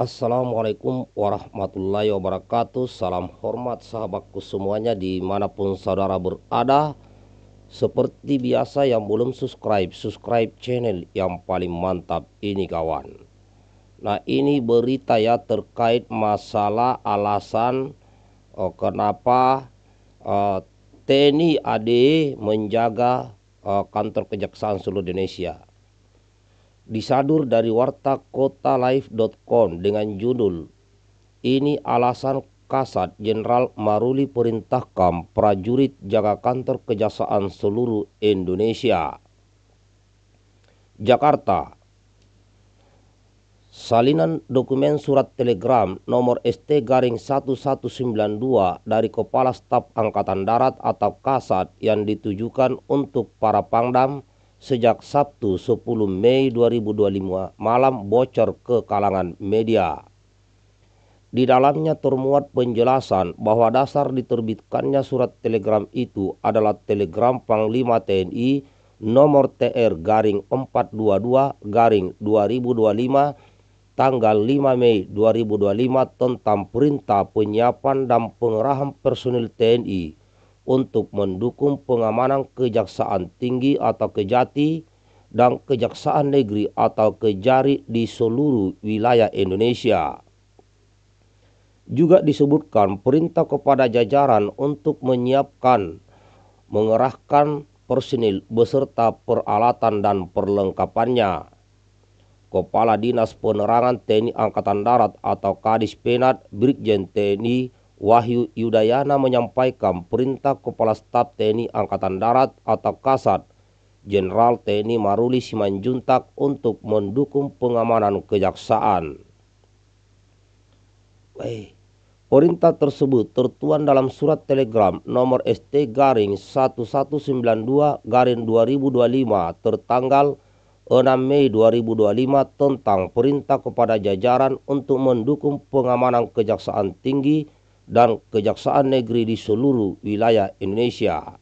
Assalamualaikum warahmatullahi wabarakatuh. Salam hormat sahabatku semuanya dimanapun saudara berada. Seperti biasa yang belum subscribe channel yang paling mantap ini kawan. Nah ini berita ya terkait masalah alasan kenapa TNI AD menjaga kantor kejaksaan seluruh Indonesia. Disadur dari warta kotalive.com dengan judul "Ini alasan Kasat Jenderal Maruli perintahkan prajurit jaga kantor kejaksaan seluruh Indonesia." Jakarta. Salinan dokumen surat telegram nomor ST-1192 dari Kepala Staf Angkatan Darat atau Kasat yang ditujukan untuk para Pangdam sejak Sabtu 10 Mei 2025 malam bocor ke kalangan media. Di dalamnya termuat penjelasan bahwa dasar diterbitkannya surat telegram itu adalah telegram Panglima TNI nomor TR-422-2025 tanggal 5 Mei 2025 tentang perintah penyiapan dan pengerahan personil TNI untuk mendukung pengamanan Kejaksaan Tinggi atau Kejati dan Kejaksaan Negeri atau Kejari di seluruh wilayah Indonesia. Juga disebutkan perintah kepada jajaran untuk mengerahkan personil beserta peralatan dan perlengkapannya. Kepala Dinas Penerangan TNI Angkatan Darat atau Kadis Penat Brigjen TNI Wahyu Yudayana menyampaikan perintah Kepala Staf TNI Angkatan Darat atau Kasat Jenderal TNI Maruli Simanjuntak untuk mendukung pengamanan kejaksaan. Perintah tersebut tertuang dalam surat telegram nomor ST-1192-2025 tertanggal 6 Mei 2025 tentang perintah kepada jajaran untuk mendukung pengamanan Kejaksaan Tinggi dan Kejaksaan Negeri di seluruh wilayah Indonesia.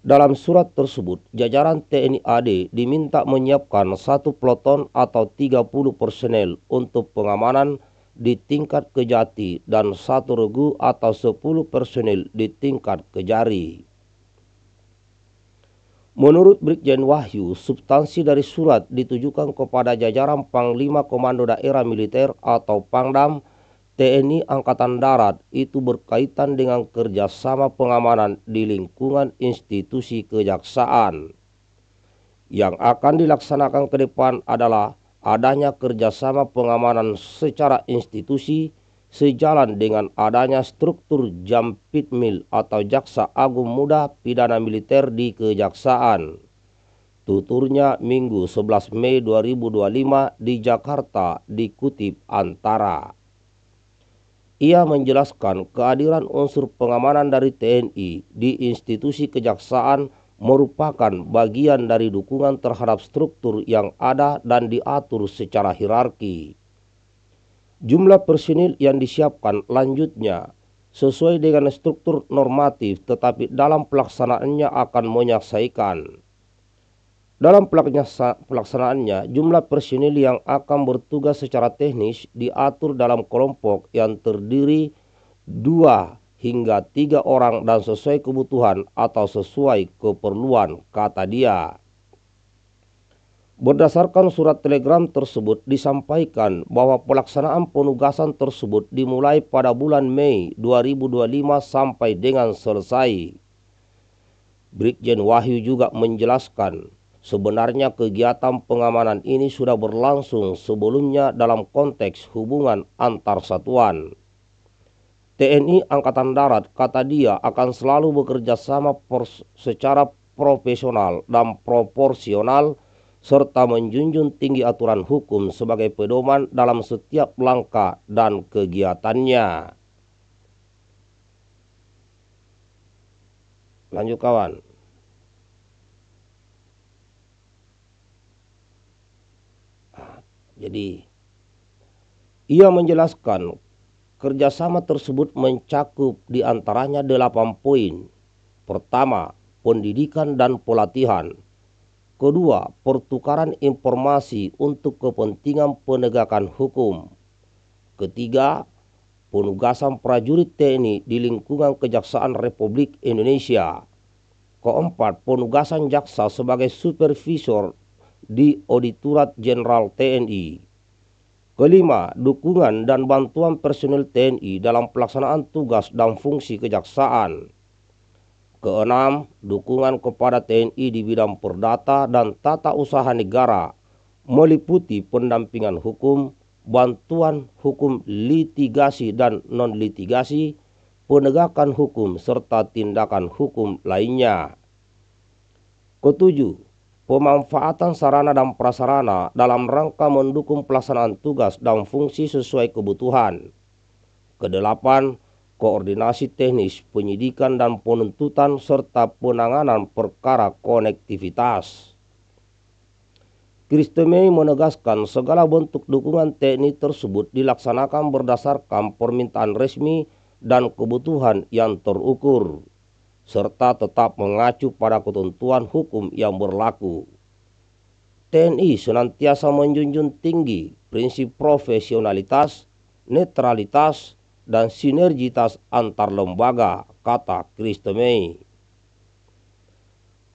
Dalam surat tersebut, jajaran TNI AD diminta menyiapkan 1 peloton atau 30 personel untuk pengamanan di tingkat Kejati dan 1 regu atau 10 personel di tingkat Kejari. Menurut Brigjen Wahyu, substansi dari surat ditujukan kepada jajaran Panglima Komando Daerah Militer atau Pangdam TNI Angkatan Darat itu berkaitan dengan kerjasama pengamanan di lingkungan institusi kejaksaan. Yang akan dilaksanakan ke depan adalah adanya kerjasama pengamanan secara institusi sejalan dengan adanya struktur Jampitmil atau Jaksa Agung Muda Pidana Militer di Kejaksaan. Tuturnya Minggu 11 Mei 2025 di Jakarta dikutip Antara. Ia menjelaskan kehadiran unsur pengamanan dari TNI di institusi kejaksaan merupakan bagian dari dukungan terhadap struktur yang ada dan diatur secara hierarki. Jumlah personil yang disiapkan lanjutnya sesuai dengan struktur normatif, tetapi dalam pelaksanaannya akan menyesuaikan. Dalam pelaksanaannya, jumlah personil yang akan bertugas secara teknis diatur dalam kelompok yang terdiri 2 hingga 3 orang dan sesuai kebutuhan atau sesuai keperluan, kata dia. Berdasarkan surat telegram tersebut disampaikan bahwa pelaksanaan penugasan tersebut dimulai pada bulan Mei 2025 sampai dengan selesai. Brigjen Wahyu juga menjelaskan sebenarnya kegiatan pengamanan ini sudah berlangsung sebelumnya dalam konteks hubungan antar satuan. TNI Angkatan Darat, kata dia, akan selalu bekerja sama secara profesional dan proporsional serta menjunjung tinggi aturan hukum sebagai pedoman dalam setiap langkah dan kegiatannya. Lanjut kawan. Jadi, ia menjelaskan kerjasama tersebut mencakup diantaranya 8 poin. Pertama, pendidikan dan pelatihan. Kedua, pertukaran informasi untuk kepentingan penegakan hukum. Ketiga, penugasan prajurit TNI di lingkungan Kejaksaan Republik Indonesia. Keempat, penugasan jaksa sebagai supervisor di Auditorat Jenderal TNI. Kelima, dukungan dan bantuan personil TNI dalam pelaksanaan tugas dan fungsi kejaksaan. Keenam, dukungan kepada TNI di bidang perdata dan tata usaha negara, meliputi pendampingan hukum, bantuan hukum litigasi dan non-litigasi, penegakan hukum, serta tindakan hukum lainnya. Ketujuh, pemanfaatan sarana dan prasarana dalam rangka mendukung pelaksanaan tugas dan fungsi sesuai kebutuhan. Kedelapan, koordinasi teknis, penyidikan dan penuntutan, serta penanganan perkara konektivitas. Kristemei menegaskan segala bentuk dukungan TNI tersebut dilaksanakan berdasarkan permintaan resmi dan kebutuhan yang terukur, serta tetap mengacu pada ketentuan hukum yang berlaku. TNI senantiasa menjunjung tinggi prinsip profesionalitas, netralitas, dan sinergitas antar lembaga, kata Kristemei.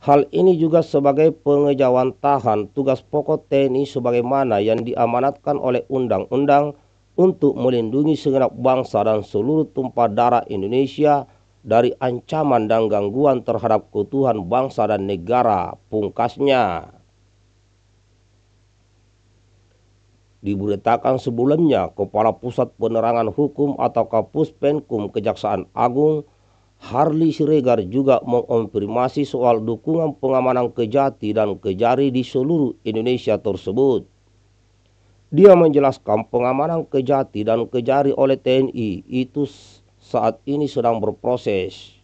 Hal ini juga sebagai pengejawantahan tugas pokok TNI sebagaimana yang diamanatkan oleh undang-undang untuk melindungi segenap bangsa dan seluruh tumpah darah Indonesia dari ancaman dan gangguan terhadap keutuhan bangsa dan negara, pungkasnya. Diberitakan sebelumnya, Kepala Pusat Penerangan Hukum atau Kapuspenkum Kejaksaan Agung, Harli Siregar, juga mengonfirmasi soal dukungan pengamanan Kejati dan Kejari di seluruh Indonesia tersebut. Dia menjelaskan pengamanan Kejati dan Kejari oleh TNI itu saat ini sedang berproses.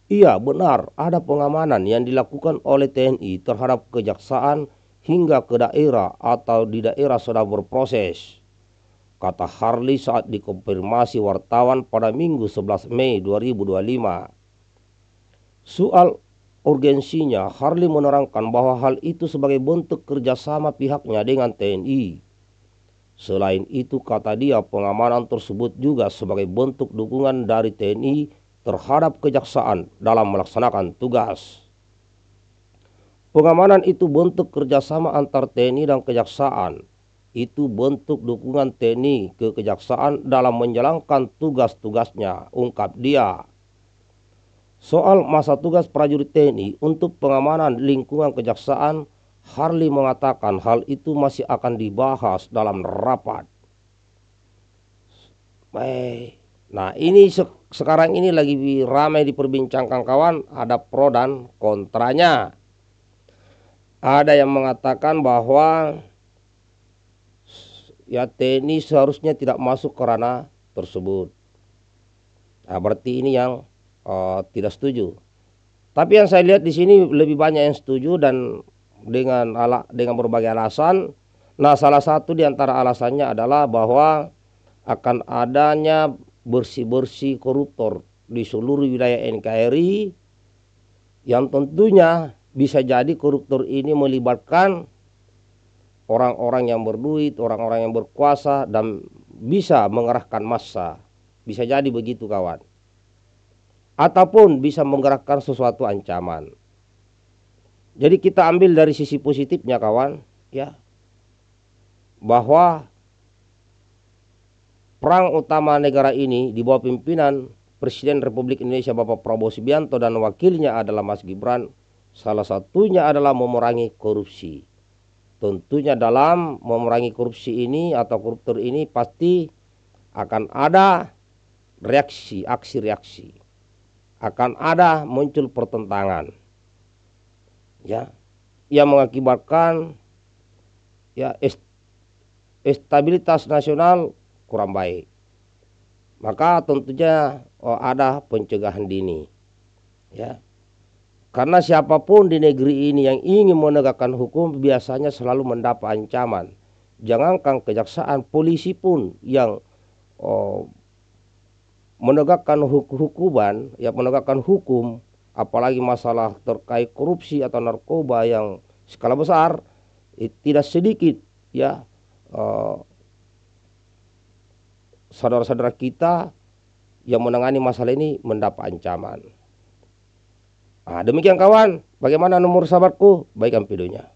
Iya, benar, ada pengamanan yang dilakukan oleh TNI terhadap kejaksaan hingga ke daerah atau di daerah sedang berproses, kata Harli saat dikonfirmasi wartawan pada Minggu 11 Mei 2025. Soal urgensinya, Harli menerangkan bahwa hal itu sebagai bentuk kerjasama pihaknya dengan TNI. Selain itu, kata dia, pengamanan tersebut juga sebagai bentuk dukungan dari TNI terhadap kejaksaan dalam melaksanakan tugas. Pengamanan itu bentuk kerjasama antar TNI dan kejaksaan. Itu bentuk dukungan TNI ke kejaksaan dalam menjalankan tugas-tugasnya, ungkap dia. Soal masa tugas prajurit TNI untuk pengamanan lingkungan kejaksaan, Harli mengatakan hal itu masih akan dibahas dalam rapat. Nah, ini sekarang ini lagi ramai diperbincangkan kawan, ada pro dan kontranya. Ada yang mengatakan bahwa ya TNI seharusnya tidak masuk ke ranah tersebut. Nah, berarti ini yang tidak setuju. Tapi yang saya lihat di sini lebih banyak yang setuju dan dengan berbagai alasan. Nah, salah satu di antara alasannya adalah bahwa akan adanya bersih-bersih koruptor di seluruh wilayah NKRI yang tentunya bisa jadi koruptor ini melibatkan orang-orang yang berduit, orang-orang yang berkuasa, dan bisa mengerahkan massa. Bisa jadi begitu kawan. Ataupun bisa menggerakkan sesuatu ancaman. Jadi kita ambil dari sisi positifnya kawan, ya, bahwa perang utama negara ini di bawah pimpinan Presiden Republik Indonesia Bapak Prabowo Subianto dan wakilnya adalah Mas Gibran, salah satunya adalah memerangi korupsi. Tentunya dalam memerangi korupsi ini atau koruptor ini pasti akan ada reaksi, aksi reaksi. Akan ada muncul pertentangan. Ya, yang mengakibatkan ya stabilitas nasional kurang baik. Maka tentunya ada pencegahan dini. Ya. Karena siapapun di negeri ini yang ingin menegakkan hukum biasanya selalu mendapat ancaman. Jangankan kejaksaan, polisi pun yang menegakkan hukuman, ya menegakkan hukum, apalagi masalah terkait korupsi atau narkoba yang skala besar, tidak sedikit ya saudara-saudara kita yang menangani masalah ini mendapat ancaman. Demikian kawan, bagaimana nomor sahabatku? Baikkan videonya.